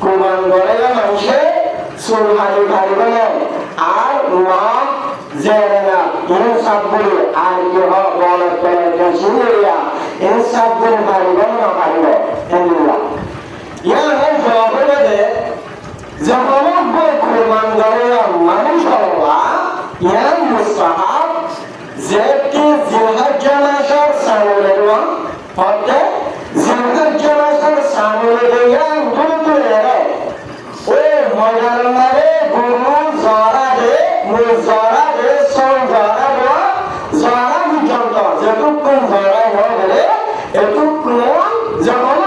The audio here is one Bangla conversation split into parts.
কুরবান করে মানুষে চুল হারি ভারি বলে আর মদ জেনে না ইনসাফ বলে আর কি বলে শুনিয়া ইনসাফ বলে পারিব না পারিব এগুলা ইয়ার জবাব বলে যখন কুরবান করে মানুষ হওয়া ইয়ার মুস্তাহাব যে কি জিলহজ্জা মাসের সামনে হতে জিলহজ্জা মাসের সামনে দিয়া গুরুত্ব রে ওই মজার মারে গুরু জরা দে মুজরা দে সন জরা দে জরা পর্যন্ত যেটুকু জরা হবে এটুকু যখন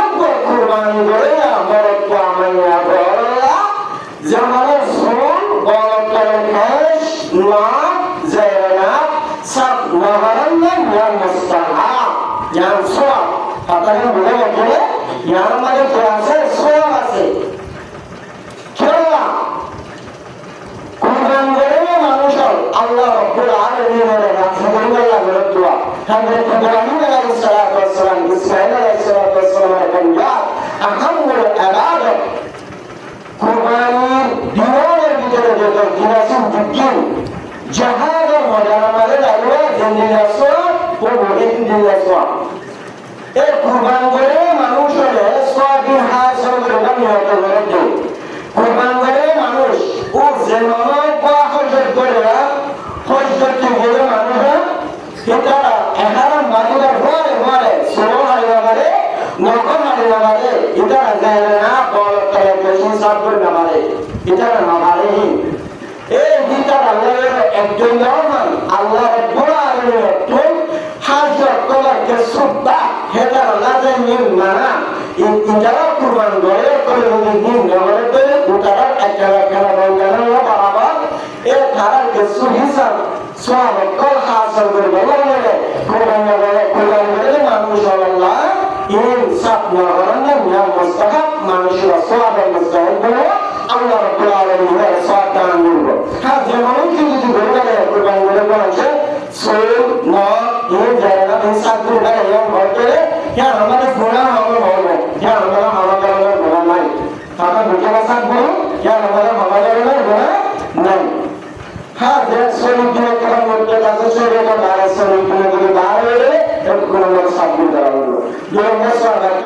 কুরবানি করে আমার তো আমাইয়া বলা যেমন সোন বলতর খাস না জেনা সব মহারন্না নিয়ম মুস্তাহাব ইয়ার সওয়াব আপনারা বলে বলে ইয়ার মানে কি আছে সওয়াব আছে কেননা কুরবান করে মানুষ আল্লাহ রাব্বুল আলামিনের রাসূলুল্লাহ বলেছেন হযরত ইব্রাহিম আলাইহিস সালাতু ওয়াস সালাম ইসমাঈল আলাইহিস সালাতু ওয়াস সালামের কন্যা আহাম্মুল ইবাদত কুরবানির দিনের ভিতরে যত দিনাসুন দিন জাহাদের মজানামারে লাগলো দিনাসু ও দিনাসু এই কুরবান করে মানুষের সওয়াবিন হাসিল করে নিয়ত করে দেয় কুরবান করে মানুষ ও যেমন হজরত করে হজরত গেলে মানুষ এটা এহারাম বাজুরা ঘরে ঘরে সোলো হারিয়ে মারে নকল হারিয়ে মারে এটা যায় না বল করে বেশি সাপ করে না মারে এটা না মারে এই গীতা আল্লাহর একজন নরমান আল্লাহ বড় আল্লাহ তো হাজর কলাকে সুব্বা হেটা লাজে নিন মানা ইনজারা কুরবান করে করে নিন নগরে করে উতারা একলা খেলা বলগানা বরাবর এ ধারাকে সুহিসাব সওয়াব কল হাসিল করে বলে কুরবান করে মানুষ আল্লাহ ইনসাফ নরনা নিয়ম মুস্তাহাব মানুষের সওয়াব মুস্তাহাব বলে আল্লাহ রাব্বুল আলামিনের সওয়াব দান করবে হ্যাঁ যেমন কি যদি বলে কুরবান করে বলেছে সোল ন এ জায়গা ইনসাফ করে এরকম বলতে क्या हमारे गुनाह हम बोल रहे क्या हमारा गुनाह नहीं हमारा बुझे बसा बोलो क्या